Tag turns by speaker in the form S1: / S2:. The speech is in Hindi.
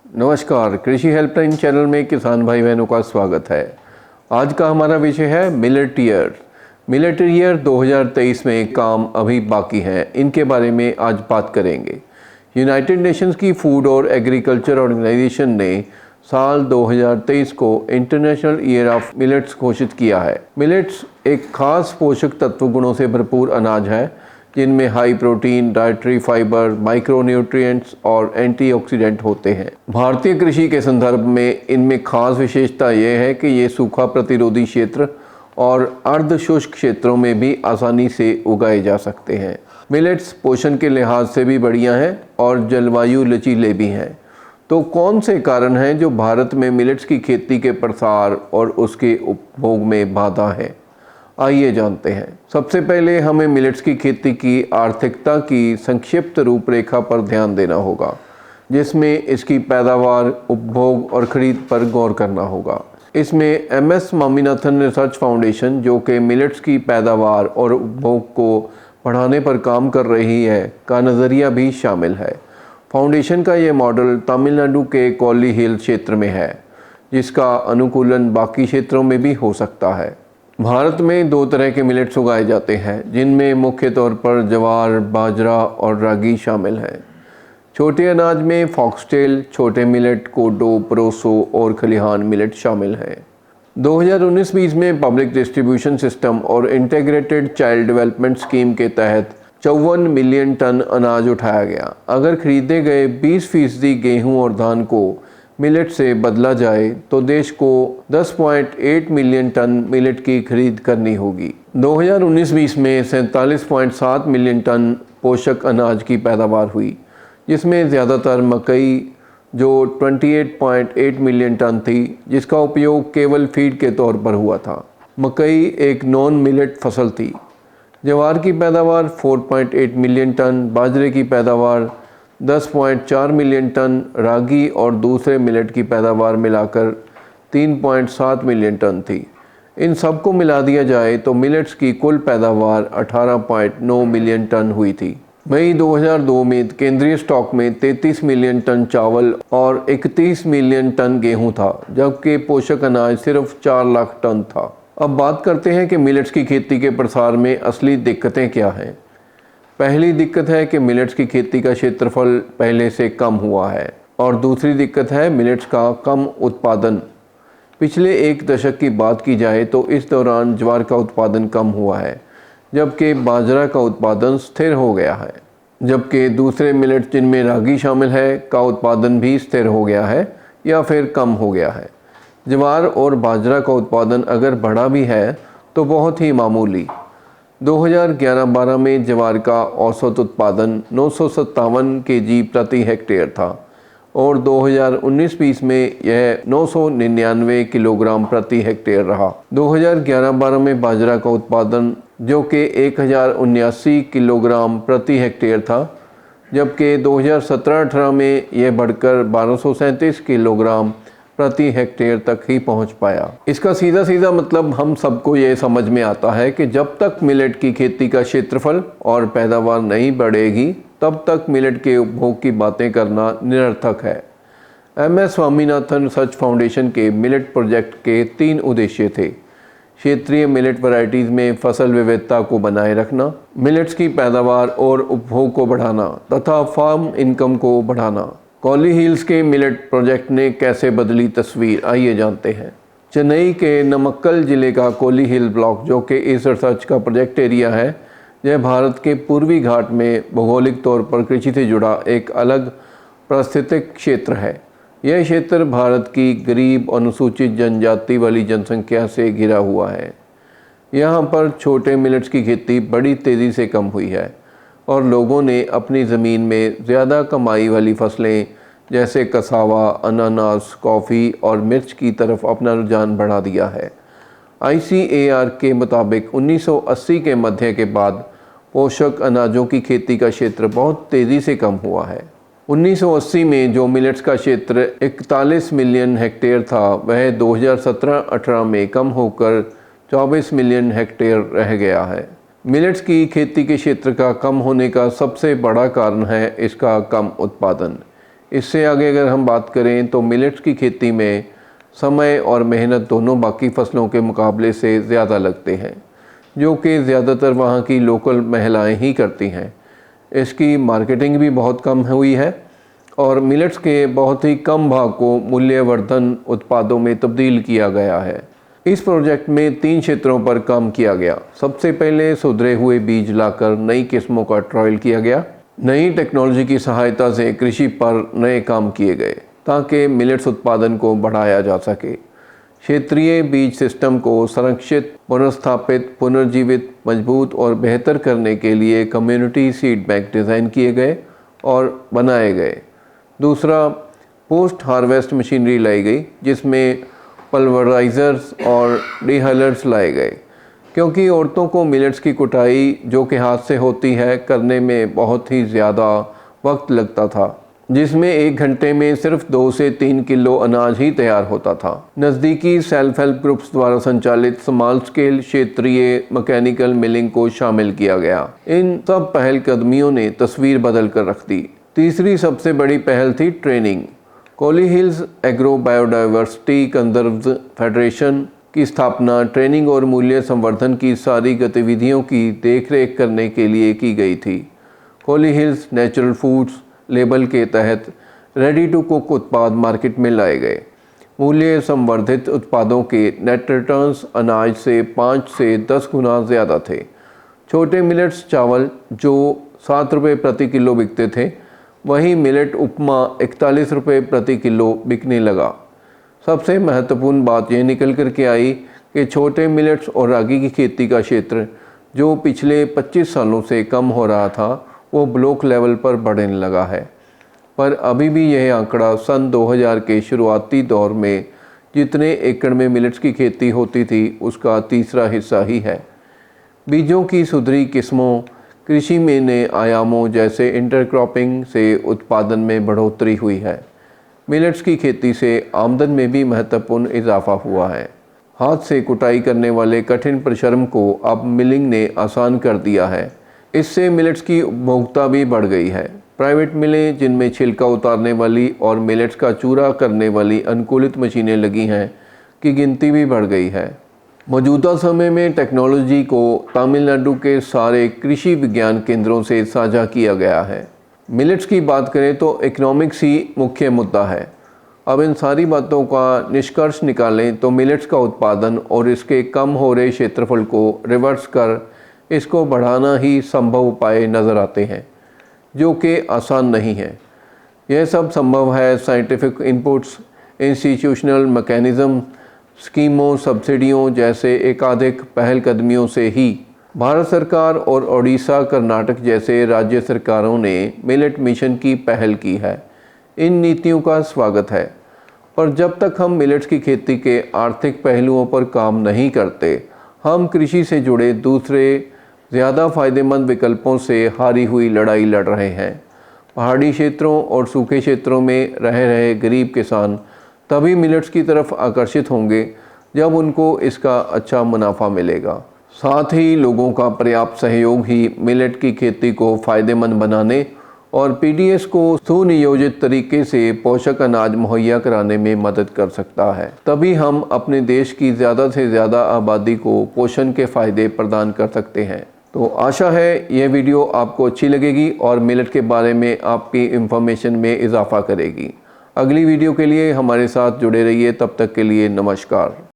S1: नमस्कार, कृषि हेल्पलाइन चैनल में किसान भाई बहनों का स्वागत है। आज का हमारा विषय है मिलेट ईयर। मिलेट ईयर 2023 में काम अभी बाकी है, इनके बारे में आज बात करेंगे। यूनाइटेड नेशंस की फूड और एग्रीकल्चर ऑर्गेनाइजेशन ने साल 2023 को इंटरनेशनल ईयर ऑफ मिलेट्स घोषित किया है। मिलेट्स एक खास पोषक तत्व गुणों से भरपूर अनाज है जिनमें high protein, dietary fibre, micronutrients और एंटीऑक्सीडेंट होते हैं। भारतीय कृषि के संदर्भ में इनमें खास विशेषता यह है कि ये सूखा प्रतिरोधी क्षेत्र और अर्ध शुष्क क्षेत्रों में भी आसानी से उगाए जा सकते हैं। मिलेट्स पोषण के लिहाज से भी बढ़िया हैं और जलवायु लचीले भी हैं। तो कौन से कारण हैं जो भारत में मिलेट्स की खेती के प्रसार और उसके उपभोग में बाधा है? आइए जानते हैं। सबसे पहले हमें मिलेट्स की खेती की आर्थिकता की संक्षिप्त रूपरेखा पर ध्यान देना होगा, जिसमें इसकी पैदावार, उपभोग और खरीद पर गौर करना होगा। इसमें MS स्वामीनाथन रिसर्च फाउंडेशन, जो कि मिलेट्स की पैदावार और उपभोग को बढ़ाने पर काम कर रही है, का नज़रिया भी शामिल है। फाउंडेशन का ये मॉडल तमिलनाडु के कोली हिल क्षेत्र में है, जिसका अनुकूलन बाकी क्षेत्रों में भी हो सकता है। भारत में दो तरह के मिलेट्स उगाए जाते हैं, जिनमें मुख्य तौर पर ज्वार, बाजरा और रागी शामिल हैं। छोटे अनाज में फॉक्सटेल, छोटे मिलेट, कोडो, प्रोसो और खलिहान मिलेट शामिल हैं। 2019-20 में पब्लिक डिस्ट्रीब्यूशन सिस्टम और इंटीग्रेटेड चाइल्ड डेवलपमेंट स्कीम के तहत 54 मिलियन टन अनाज उठाया गया। अगर खरीदे गए 20% गेहूं और धान को मिलेट से बदला जाए तो देश को 10.8 मिलियन टन मिलेट की खरीद करनी होगी। 2019-20 में 47.7 मिलियन टन पोषक अनाज की पैदावार हुई, जिसमें ज़्यादातर मकई जो 28.8 मिलियन टन थी, जिसका उपयोग केवल फीड के तौर पर हुआ था। मकई एक नॉन मिलेट फसल थी। ज्वार की पैदावार 4.8 मिलियन टन, बाजरे की पैदावार 10.4 मिलियन टन, रागी और दूसरे मिलेट की पैदावार मिलाकर 3.7 मिलियन टन थी। इन सबको मिला दिया जाए तो मिलेट्स की कुल पैदावार 18.9 मिलियन टन हुई थी। मई 2002 में केंद्रीय स्टॉक में 33 मिलियन टन चावल और 31 मिलियन टन गेहूं था, जबकि पोषक अनाज सिर्फ 4 लाख टन था। अब बात करते हैं कि मिलेट्स की खेती के प्रसार में असली दिक्कतें क्या हैं। पहली दिक्कत है कि मिलेट्स की खेती का क्षेत्रफल पहले से कम हुआ है, और दूसरी दिक्कत है मिलेट्स का कम उत्पादन। पिछले एक दशक की बात की जाए तो इस दौरान ज्वार का उत्पादन कम हुआ है, जबकि बाजरा का उत्पादन स्थिर हो गया है। जबकि दूसरे मिलेट्स, जिनमें रागी शामिल है, का उत्पादन भी स्थिर हो गया है या फिर कम हो गया है। ज्वार और बाजरा का उत्पादन अगर बढ़ा भी है तो बहुत ही मामूली। 2011-12 में ज्वार का औसत उत्पादन 957 केजी प्रति हेक्टेयर था और 2019-20 में यह 999 किलोग्राम प्रति हेक्टेयर रहा। 2011-12 में बाजरा का उत्पादन, जो कि 1079 किलोग्राम प्रति हेक्टेयर था, जबकि 2017-18 में यह बढ़कर 1237 किलोग्राम प्रति हेक्टेयर तक ही पहुंच पाया। इसका सीधा सीधा मतलब हम सबको ये समझ में आता है कि जब तक मिलेट की खेती का क्षेत्रफल और पैदावार नहीं बढ़ेगी, तब तक मिलेट के उपभोग की बातें करना निरर्थक है। MS स्वामीनाथन रिसर्च फाउंडेशन के मिलेट प्रोजेक्ट के 3 उद्देश्य थे: क्षेत्रीय मिलेट वैरायटीज़ में फसल विविधता को बनाए रखना, मिलेट्स की पैदावार और उपभोग को बढ़ाना तथा फार्म इनकम को बढ़ाना। कोली हिल्स के मिलेट प्रोजेक्ट ने कैसे बदली तस्वीर, आइए जानते हैं। चेन्नई के नमक्कल जिले का कोली हिल ब्लॉक, जो कि इस रिसर्च का प्रोजेक्ट एरिया है, यह भारत के पूर्वी घाट में भौगोलिक तौर पर कृषि से जुड़ा एक अलग पारिस्थितिक क्षेत्र है। यह क्षेत्र भारत की गरीब अनुसूचित जनजाति वाली जनसंख्या से घिरा हुआ है। यहाँ पर छोटे मिलेट्स की खेती बड़ी तेज़ी से कम हुई है और लोगों ने अपनी ज़मीन में ज़्यादा कमाई वाली फसलें जैसे कसावा, अनानास, कॉफ़ी और मिर्च की तरफ अपना रुझान बढ़ा दिया है। ICAR के मुताबिक 1980 के मध्य के बाद पोषक अनाजों की खेती का क्षेत्र बहुत तेज़ी से कम हुआ है। 1980 में जो मिलेट्स का क्षेत्र 41 मिलियन हेक्टेयर था, वह 2017-18 में कम होकर 24 मिलियन हेक्टेयर रह गया है। मिलेट्स की खेती के क्षेत्र का कम होने का सबसे बड़ा कारण है इसका कम उत्पादन। इससे आगे अगर हम बात करें तो मिलेट्स की खेती में समय और मेहनत दोनों बाकी फसलों के मुकाबले से ज़्यादा लगते हैं, जो कि ज़्यादातर वहाँ की लोकल महिलाएं ही करती हैं। इसकी मार्केटिंग भी बहुत कम हुई है और मिलेट्स के बहुत ही कम भाग को मूल्यवर्धन उत्पादों में तब्दील किया गया है। इस प्रोजेक्ट में 3 क्षेत्रों पर काम किया गया। सबसे पहले सुधरे हुए बीज लाकर नई किस्मों का ट्रायल किया गया। नई टेक्नोलॉजी की सहायता से कृषि पर नए काम किए गए ताकि मिलेट्स उत्पादन को बढ़ाया जा सके। क्षेत्रीय बीज सिस्टम को संरक्षित, पुनर्स्थापित, पुनर्जीवित, मजबूत और बेहतर करने के लिए कम्युनिटी सीड बैंक डिज़ाइन किए गए और बनाए गए। दूसरा, पोस्ट हार्वेस्ट मशीनरी लाई गई, जिसमें पल्वराइजर्स और डिहलर्स लाए गए, क्योंकि औरतों को मिलेट्स की कुटाई जो कि हाथ से होती है करने में बहुत ही ज़्यादा वक्त लगता था, जिसमें 1 घंटे में सिर्फ 2 से 3 किलो अनाज ही तैयार होता था। नज़दीकी सेल्फ हेल्प ग्रुप्स द्वारा संचालित स्मॉल स्केल क्षेत्रीय मैकेनिकल मिलिंग को शामिल किया गया। इन सब पहलकदमियों ने तस्वीर बदल कर रख दी। तीसरी सबसे बड़ी पहल थी training. Kolli hills agro biodiversity conserve federation की स्थापना ट्रेनिंग और मूल्य संवर्धन की सारी गतिविधियों की देखरेख करने के लिए की गई थी। Kolli hills natural foods label के तहत रेडी टू कुक उत्पाद मार्केट में लाए गए। मूल्य संवर्धित उत्पादों के नेट रिटर्न्स अनाज से 5 से 10 गुना ज़्यादा थे। छोटे मिलेट्स चावल जो 7 रुपये प्रति किलो बिकते थे, वहीं मिलेट उपमा 41 रुपये प्रति किलो बिकने लगा। सबसे महत्वपूर्ण बात यह निकल कर के आई कि छोटे मिलेट्स और रागी की खेती का क्षेत्र जो पिछले 25 सालों से कम हो रहा था, वो ब्लॉक लेवल पर बढ़ने लगा है। पर अभी भी यह आंकड़ा सन 2000 के शुरुआती दौर में जितने एकड़ में मिलेट्स की खेती होती थी, उसका तीसरा हिस्सा ही है। बीजों की सुधरी किस्मों, कृषि में नए आयामों जैसे इंटरक्रॉपिंग से उत्पादन में बढ़ोतरी हुई है। मिलेट्स की खेती से आमदन में भी महत्वपूर्ण इजाफा हुआ है। हाथ से कुटाई करने वाले कठिन परिश्रम को अब मिलिंग ने आसान कर दिया है। इससे मिलेट्स की उपभोक्ता भी बढ़ गई है। प्राइवेट मिलें जिनमें छिलका उतारने वाली और मिलेट्स का चूरा करने वाली अनुकूलित मशीनें लगी हैं की गिनती भी बढ़ गई है। मौजूदा समय में टेक्नोलॉजी को तमिलनाडु के सारे कृषि विज्ञान केंद्रों से साझा किया गया है। मिलेट्स की बात करें तो इकोनॉमिक्स ही मुख्य मुद्दा है। अब इन सारी बातों का निष्कर्ष निकालें तो मिलेट्स का उत्पादन और इसके कम हो रहे क्षेत्रफल को रिवर्स कर इसको बढ़ाना ही संभव उपाय नज़र आते हैं, जो कि आसान नहीं है। यह सब संभव है साइंटिफिक इनपुट्स, इंस्टीट्यूशनल मैकेनिज़्म, स्कीमों, सब्सिडियों जैसे एकाधिक पहलकदमियों से ही। भारत सरकार और ओडिशा, कर्नाटक जैसे राज्य सरकारों ने मिलेट मिशन की पहल की है। इन नीतियों का स्वागत है, पर जब तक हम मिलेट्स की खेती के आर्थिक पहलुओं पर काम नहीं करते, हम कृषि से जुड़े दूसरे ज़्यादा फायदेमंद विकल्पों से हारी हुई लड़ाई लड़ रहे हैं। पहाड़ी क्षेत्रों और सूखे क्षेत्रों में रह रहे गरीब किसान तभी मिलेट्स की तरफ आकर्षित होंगे जब उनको इसका अच्छा मुनाफा मिलेगा। साथ ही लोगों का पर्याप्त सहयोग ही मिलेट की खेती को फ़ायदेमंद बनाने और पीडीएस को सुनियोजित तरीके से पोषक अनाज मुहैया कराने में मदद कर सकता है। तभी हम अपने देश की ज़्यादा से ज़्यादा आबादी को पोषण के फ़ायदे प्रदान कर सकते हैं। तो आशा है यह वीडियो आपको अच्छी लगेगी और मिलेट के बारे में आपकी इंफॉर्मेशन में इजाफा करेगी। अगली वीडियो के लिए हमारे साथ जुड़े रहिए। तब तक के लिए नमस्कार।